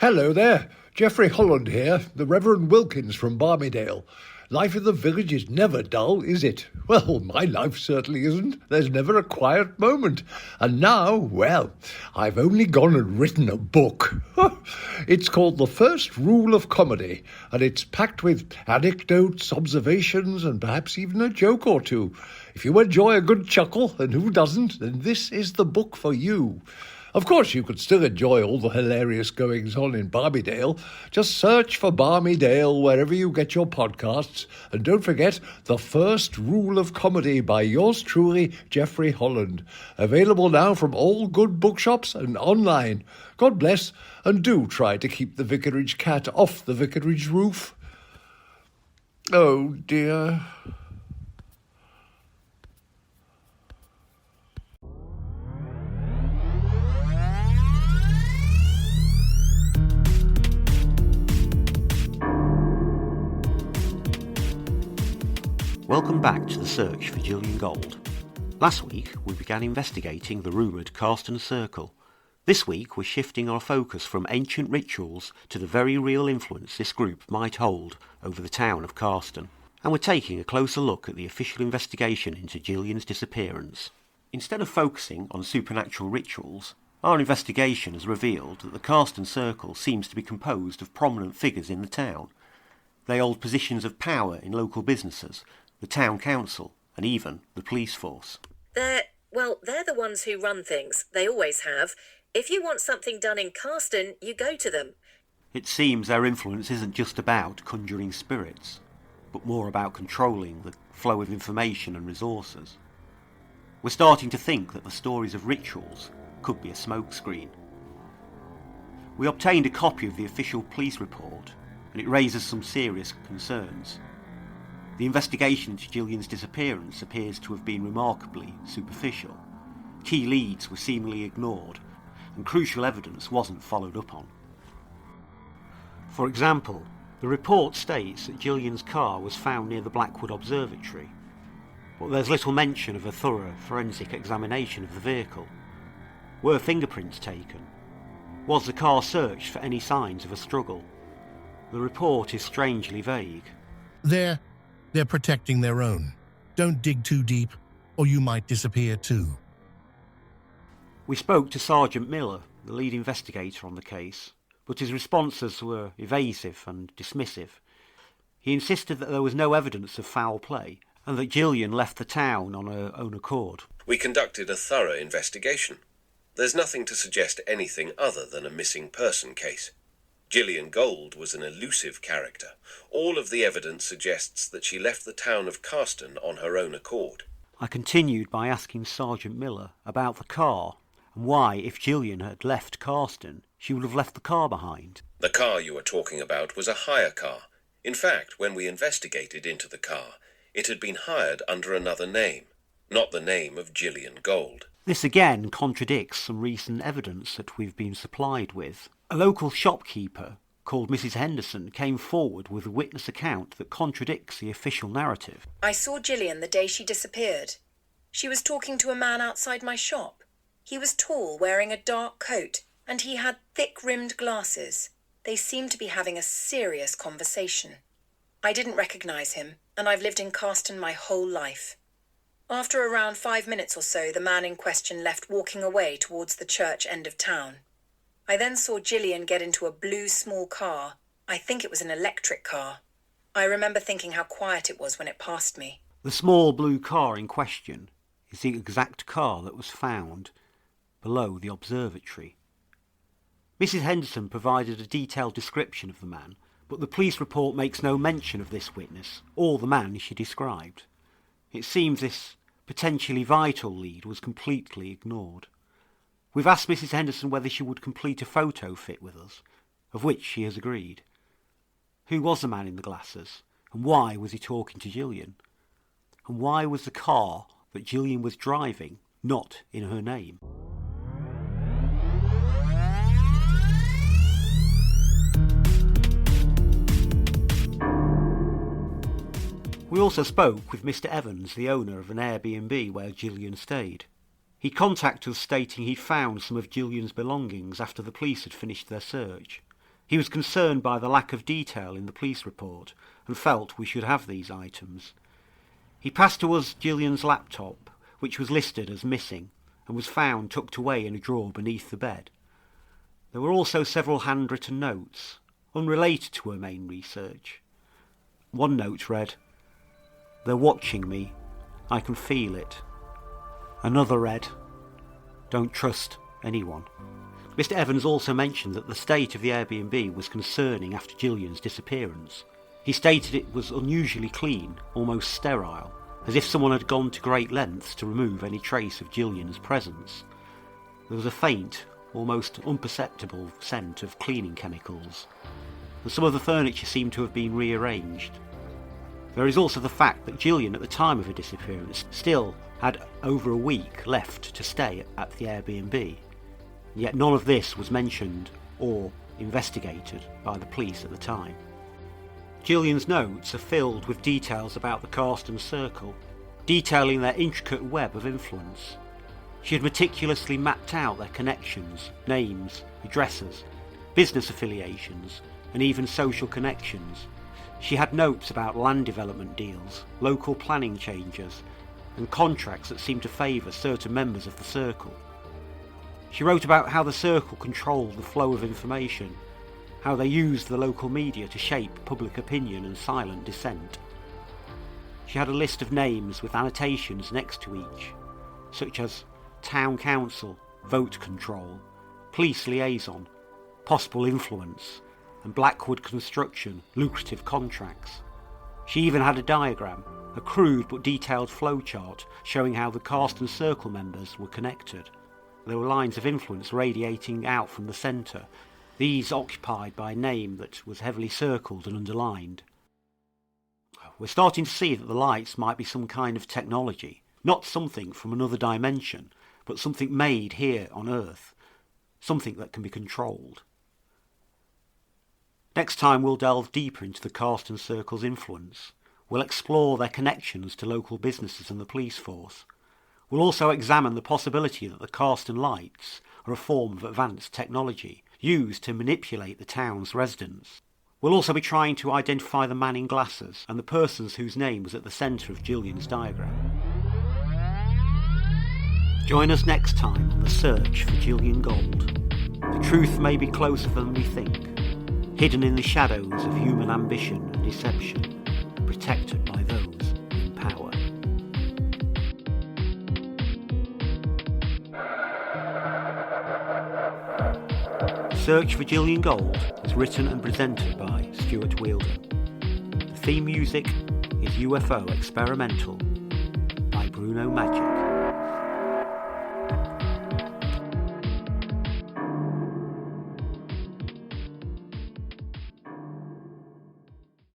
Hello there, Geoffrey Holland here, the Reverend Wilkins from Barmydale. Life in the village is never dull, is it? Well, my life certainly isn't. There's never a quiet moment. And now, well, I've only gone and written a book. It's called The First Rule of Comedy, and it's packed with anecdotes, observations, and perhaps even a joke or two. If you enjoy a good chuckle, and who doesn't, then this is the book for you. Of course, you could still enjoy all the hilarious goings-on in Barmydale. Just search for Barmydale wherever you get your podcasts. And don't forget The First Rule of Comedy by yours truly, Geoffrey Holland. Available now from all good bookshops and online. God bless, and do try to keep the vicarage cat off the vicarage roof. Oh, dear. Welcome back to the search for Gillian Gold. Last week we began investigating the rumoured Carston Circle. This week we're shifting our focus from ancient rituals to the very real influence this group might hold over the town of Carston. And we're taking a closer look at the official investigation into Gillian's disappearance. Instead of focusing on supernatural rituals, our investigation has revealed that the Carston Circle seems to be composed of prominent figures in the town. They hold positions of power in local businesses, the town council, and even the police force. They're the ones who run things. They always have. If you want something done in Carston, you go to them. It seems their influence isn't just about conjuring spirits, but more about controlling the flow of information and resources. We're starting to think that the stories of rituals could be a smokescreen. We obtained a copy of the official police report, and it raises some serious concerns. The investigation into Gillian's disappearance appears to have been remarkably superficial. Key leads were seemingly ignored, and crucial evidence wasn't followed up on. For example, the report states that Gillian's car was found near the Blackwood Observatory, but there's little mention of a thorough forensic examination of the vehicle. Were fingerprints taken? Was the car searched for any signs of a struggle? The report is strangely vague. They're protecting their own. Don't dig too deep, or you might disappear too. We spoke to Sergeant Miller, the lead investigator on the case, but his responses were evasive and dismissive. He insisted that there was no evidence of foul play, and that Gillian left the town on her own accord. We conducted a thorough investigation. There's nothing to suggest anything other than a missing person case. Gillian Gold was an elusive character. All of the evidence suggests that she left the town of Carston on her own accord. I continued by asking Sergeant Miller about the car, and why, if Gillian had left Carston, she would have left the car behind. The car you were talking about was a hire car. In fact, when we investigated into the car, it had been hired under another name, not the name of Gillian Gold. This again contradicts some recent evidence that we've been supplied with. A local shopkeeper called Mrs. Henderson came forward with a witness account that contradicts the official narrative. I saw Gillian the day she disappeared. She was talking to a man outside my shop. He was tall, wearing a dark coat, and he had thick-rimmed glasses. They seemed to be having a serious conversation. I didn't recognise him, and I've lived in Carston my whole life. After around 5 minutes or so, the man in question left walking away towards the church end of town. I then saw Gillian get into a blue small car. I think it was an electric car. I remember thinking how quiet it was when it passed me. The small blue car in question is the exact car that was found below the observatory. Mrs. Henderson provided a detailed description of the man, but the police report makes no mention of this witness or the man she described. It seems this potentially vital lead was completely ignored. We've asked Mrs. Henderson whether she would complete a photo fit with us, of which she has agreed. Who was the man in the glasses, and why was he talking to Gillian? And why was the car that Gillian was driving not in her name? We also spoke with Mr. Evans, the owner of an Airbnb where Gillian stayed. He contacted us stating he'd found some of Gillian's belongings after the police had finished their search. He was concerned by the lack of detail in the police report and felt we should have these items. He passed to us Gillian's laptop, which was listed as missing and was found tucked away in a drawer beneath the bed. There were also several handwritten notes, unrelated to her main research. One note read, "They're watching me. I can feel it." Another read, "Don't trust anyone." Mr. Evans also mentioned that the state of the Airbnb was concerning after Gillian's disappearance. He stated it was unusually clean, almost sterile, as if someone had gone to great lengths to remove any trace of Gillian's presence. There was a faint, almost imperceptible scent of cleaning chemicals, and some of the furniture seemed to have been rearranged. There is also the fact that Gillian, at the time of her disappearance, still had over a week left to stay at the Airbnb. Yet none of this was mentioned or investigated by the police at the time. Gillian's notes are filled with details about the Carston circle, detailing their intricate web of influence. She had meticulously mapped out their connections, names, addresses, business affiliations, and even social connections. She had notes about land development deals, local planning changes, and contracts that seemed to favour certain members of the circle. She wrote about how the circle controlled the flow of information, how they used the local media to shape public opinion and silent dissent. She had a list of names with annotations next to each, such as town council, vote control, police liaison, possible influence, and Blackwood construction, lucrative contracts. She even had a diagram, a crude but detailed flowchart showing how the Carston circle members were connected. There were lines of influence radiating out from the centre, these occupied by a name that was heavily circled and underlined. We're starting to see that the lights might be some kind of technology, not something from another dimension, but something made here on Earth, something that can be controlled. Next time we'll delve deeper into the Carston Circle's influence. We'll explore their connections to local businesses and the police force. We'll also examine the possibility that the Carston lights are a form of advanced technology used to manipulate the town's residents. We'll also be trying to identify the man in glasses and the persons whose name was at the centre of Gillian's diagram. Join us next time on the search for Gillian Gold. The truth may be closer than we think, hidden in the shadows of human ambition and deception, protected by those in power. Search for Gillian Gold is written and presented by Stuart Wielden. The theme music is UFO Experimental by Bruno Magic.